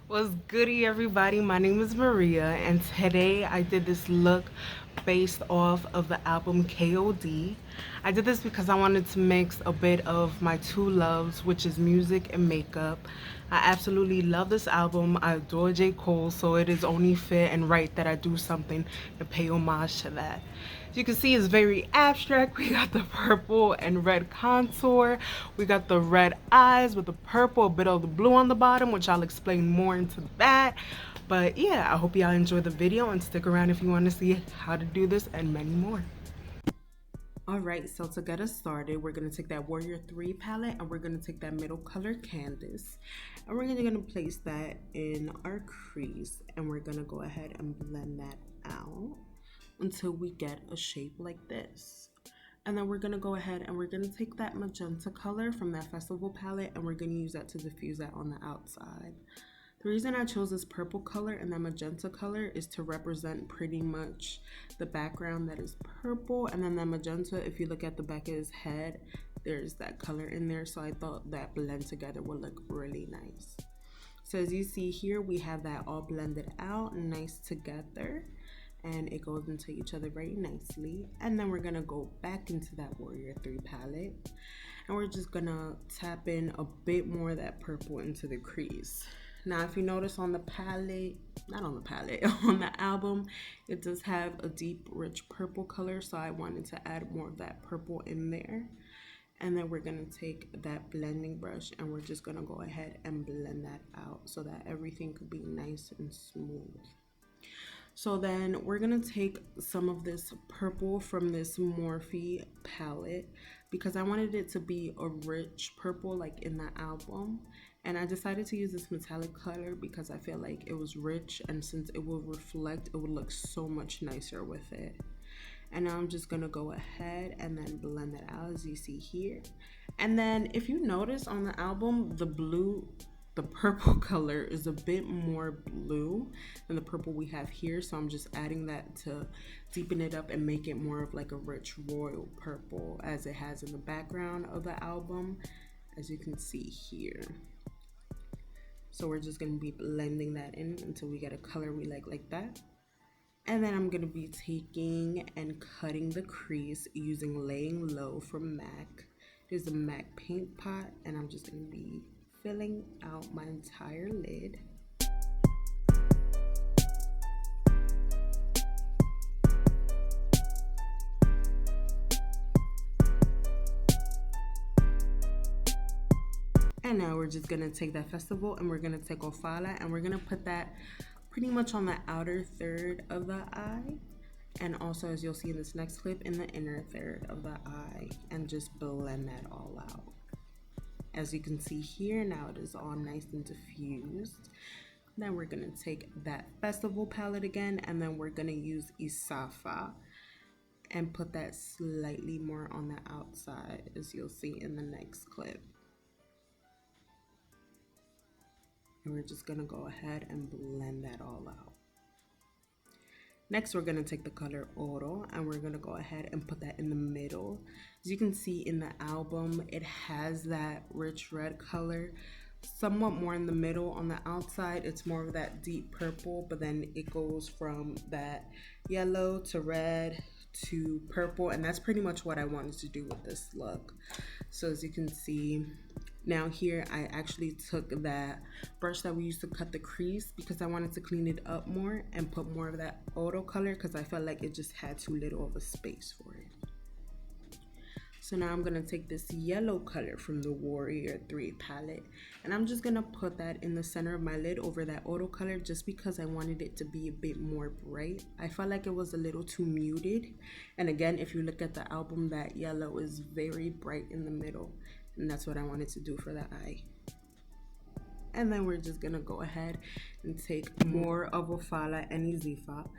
What's goody, everybody? My name is Maria, and today I did this look based off of the album KOD. I did this because I wanted to mix a bit of my two loves, which is music and makeup. I absolutely love this album. I adore J. Cole, so it is only fair and right that I do something to pay homage to that. As you can see, it's very abstract. We got the purple and red contour. We got the red eyes with the purple, a bit of the blue on the bottom, which I'll explain more into that. But yeah, I hope y'all enjoy the video and stick around if you want to see how to do this and many more. Alright, so to get us started, we're going to take that Warrior 3 palette and we're going to take that middle color Canvas. And we're going to place that in our crease and we're going to go ahead and blend that out until we get a shape like this. And then we're going to go ahead and we're going to take that magenta color from that Festival palette and we're going to use that to diffuse that on the outside. The reason I chose this purple color and that magenta color is to represent pretty much the background that is purple, and then that magenta, if you look at the back of his head, there's that color in there, so I thought that blend together would look really nice. So as you see here, we have that all blended out nice together and it goes into each other very nicely. And then we're gonna go back into that Warrior 3 palette and we're just gonna tap in a bit more of that purple into the crease. Now, if you notice on the palette, not on the palette, on the album, it does have a deep, rich purple color, so I wanted to add more of that purple in there. And then we're gonna take that blending brush and we're just gonna go ahead and blend that out so that everything could be nice and smooth. So then we're gonna take some of this purple from this Morphe palette because I wanted it to be a rich purple like in the album. And I decided to use this metallic color because I feel like it was rich, and since it will reflect, it would look so much nicer with it. And now I'm just gonna go ahead and then blend that out as you see here. And then if you notice on the album, the purple color is a bit more blue than the purple we have here, so I'm just adding that to deepen it up and make it more of like a rich royal purple as it has in the background of the album, as you can see here. So we're just going to be blending that in until we get a color we like that. And then I'm going to be taking and cutting the crease using Laying Low from MAC. There's a MAC paint pot and I'm just going to be filling out my entire lid. And now we're just gonna take that Festival and we're gonna take Ofala and we're gonna put that pretty much on the outer third of the eye, and also, as you'll see in this next clip, in the inner third of the eye, and just blend that all out. As you can see here, now it is all nice and diffused. Then we're gonna take that Festival palette again and then we're gonna use Isafa and put that slightly more on the outside, as you'll see in the next clip. And we're just gonna go ahead and blend that all out. Next, we're gonna take the color Oro and we're gonna go ahead and put that in the middle. As you can see in the album, it has that rich red color, somewhat more in the middle. On the outside, it's more of that deep purple, but then it goes from that yellow to red to purple, and that's pretty much what I wanted to do with this look. So as you can see, now here I actually took that brush that we used to cut the crease because I wanted to clean it up more and put more of that auto color because I felt like it just had too little of a space for it. So now I'm gonna take this yellow color from the Warrior 3 palette and I'm just gonna put that in the center of my lid over that auto color just because I wanted it to be a bit more bright. I felt like it was a little too muted. And again, if you look at the album, that yellow is very bright in the middle. And that's what I wanted to do for the eye. And then we're just gonna go ahead and take more of Ofala and Izifa.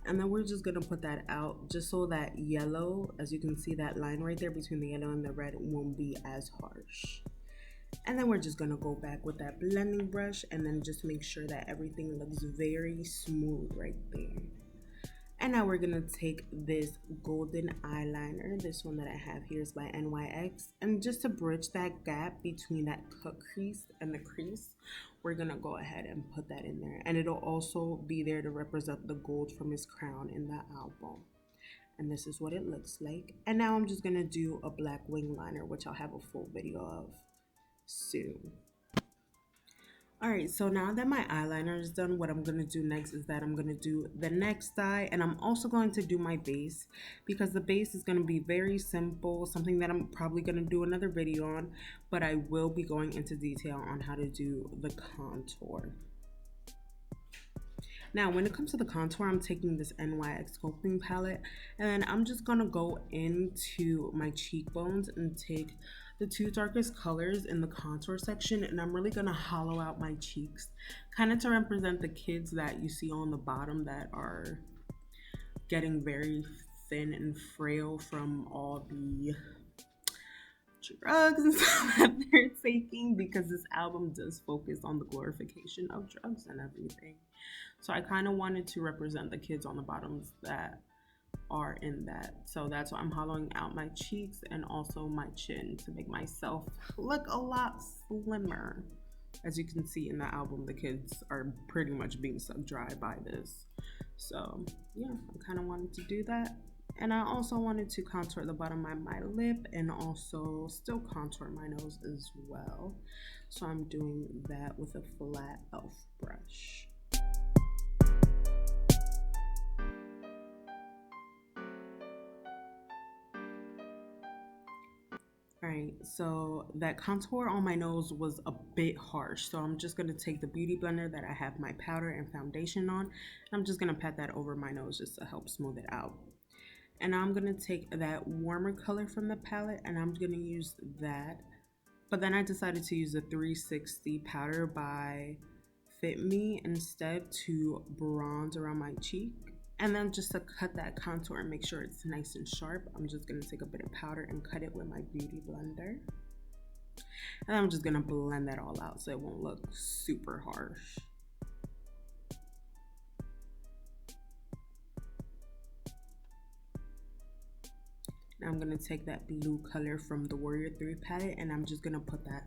And then we're just gonna put that out just so that yellow, as you can see that line right there between the yellow and the red, won't be as harsh. And then we're just gonna go back with that blending brush and then just make sure that everything looks very smooth right there. And now we're gonna take this golden eyeliner. This one that I have here is by NYX. And just to bridge that gap between that cut crease and the crease, we're gonna go ahead and put that in there. And it'll also be there to represent the gold from his crown in the album. And this is what it looks like. And now I'm just gonna do a black wing liner, which I'll have a full video of soon. Alright, so now that my eyeliner is done, what I'm going to do next is that I'm going to do the next eye, and I'm also going to do my base because the base is going to be very simple, something that I'm probably going to do another video on, but I will be going into detail on how to do the contour. Now, when it comes to the contour, I'm taking this NYX sculpting palette, and I'm just going to go into my cheekbones and take the two darkest colors in the contour section, and I'm really gonna hollow out my cheeks, kind of to represent the kids that you see on the bottom that are getting very thin and frail from all the drugs and stuff that they're taking, because this album does focus on the glorification of drugs and everything. So I kind of wanted to represent the kids on the bottoms that are in that. So that's why I'm hollowing out my cheeks and also my chin to make myself look a lot slimmer. As you can see in the album, the kids are pretty much being sucked dry by this. So yeah, I kind of wanted to do that. And I also wanted to contour the bottom of my lip and also still contour my nose as well. So I'm doing that with a flat elf brush. Alright, so that contour on my nose was a bit harsh, so I'm just going to take the beauty blender that I have my powder and foundation on, and I'm just going to pat that over my nose just to help smooth it out. And now I'm going to take that warmer color from the palette and I'm going to use that, but then I decided to use the 360 powder by Fit Me instead to bronze around my cheek. And then just to cut that contour and make sure it's nice and sharp, I'm just going to take a bit of powder and cut it with my beauty blender. And I'm just going to blend that all out so it won't look super harsh. Now I'm going to take that blue color from the Warrior III palette and I'm just going to put that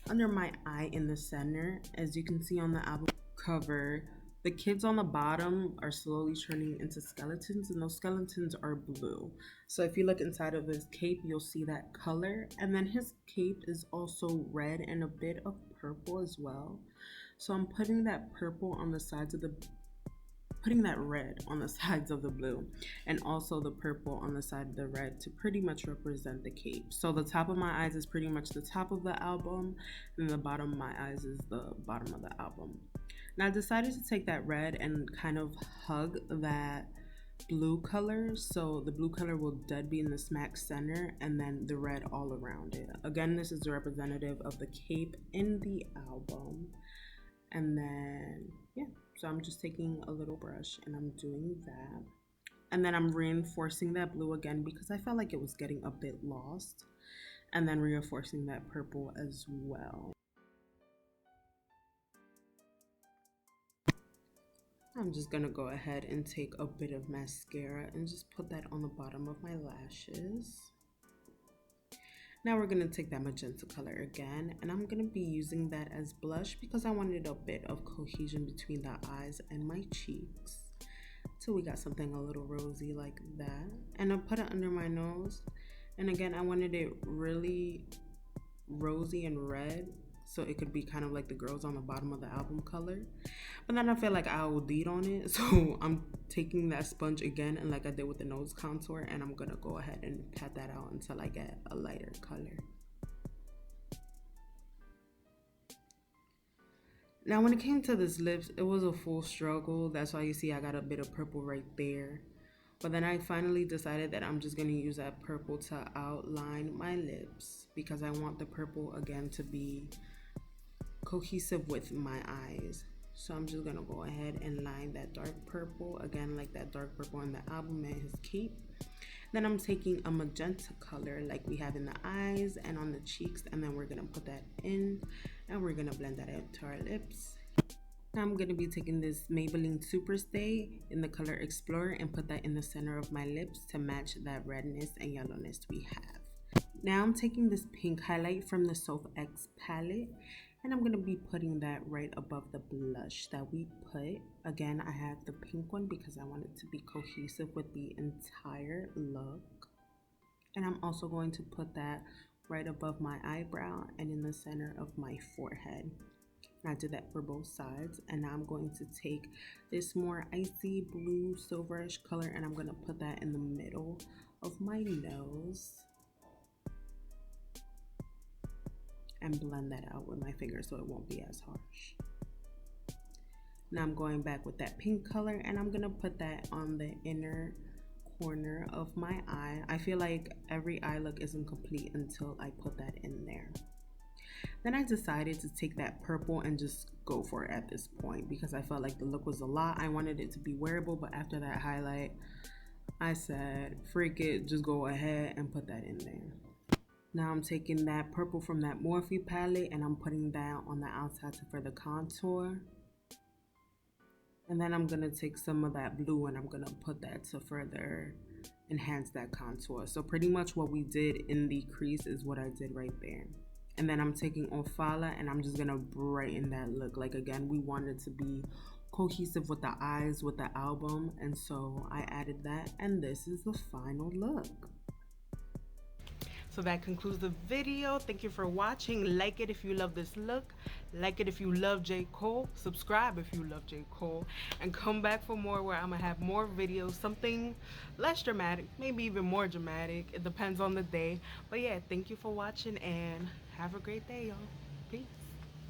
under my eye in the center. As you can see on the album cover, the kids on the bottom are slowly turning into skeletons, and those skeletons are blue. So if you look inside of his cape, you'll see that color. And then his cape is also red and a bit of purple as well. So I'm putting that purple on the sides of the, putting that red on the sides of the blue, and also the purple on the side of the red to pretty much represent the cape. So the top of my eyes is pretty much the top of the album, and the bottom of my eyes is the bottom of the album. Now I decided to take that red and kind of hug that blue color, so the blue color will dead be in the smack center and then the red all around it. Again, this is representative of the cape in the album. And then yeah, so I'm just taking a little brush and I'm doing that, and then I'm reinforcing that blue again because I felt like it was getting a bit lost, and then reinforcing that purple as well. I'm just gonna go ahead and take a bit of mascara and just put that on the bottom of my lashes. Now we're gonna take that magenta color again, and I'm gonna be using that as blush because I wanted a bit of cohesion between the eyes and my cheeks. So we got something a little rosy like that. And I put it under my nose. And again, I wanted it really rosy and red, so it could be kind of like the girls on the bottom of the album color. But then I feel like I OD'd on it, so I'm taking that sponge again, and like I did with the nose contour, and I'm gonna go ahead and pat that out until I get a lighter color. Now when it came to this lips, it was a full struggle. That's why you see I got a bit of purple right there. But then I finally decided that I'm just going to use that purple to outline my lips because I want the purple again to be cohesive with my eyes. So I'm just going to go ahead and line that dark purple, again like that dark purple in the album and his cape. Then I'm taking a magenta color like we have in the eyes and on the cheeks, and then we're going to put that in and we're going to blend that into our lips. I'm going to be taking this Maybelline Superstay in the color Explorer and put that in the center of my lips to match that redness and yellowness we have. Now I'm taking this pink highlight from the III palette and I'm going to be putting that right above the blush that we put. Again, I have the pink one because I want it to be cohesive with the entire look. And I'm also going to put that right above my eyebrow and in the center of my forehead. And I did that for both sides. And now I'm going to take this more icy blue silverish color and I'm going to put that in the middle of my nose and blend that out with my finger so it won't be as harsh. Now I'm going back with that pink color and I'm going to put that on the inner corner of my eye. I feel like every eye look isn't complete until I put that in there. Then I decided to take that purple and just go for it at this point because I felt like the look was a lot. I wanted it to be wearable, but after that highlight, I said, freak it, just go ahead and put that in there. Now I'm taking that purple from that Morphe palette and I'm putting that on the outside to further contour. And then I'm going to take some of that blue and I'm going to put that to further enhance that contour. So pretty much what we did in the crease is what I did right there. And then I'm taking Ofala and I'm just going to brighten that look. Like again, we wanted to be cohesive with the eyes, with the album. And so I added that and this is the final look. So that concludes the video. Thank you for watching. Like it if you love this look. Like it if you love J. Cole. Subscribe if you love J. Cole. And come back for more where I'm going to have more videos. Something less dramatic, maybe even more dramatic. It depends on the day. But yeah, thank you for watching and have a great day, y'all. Peace.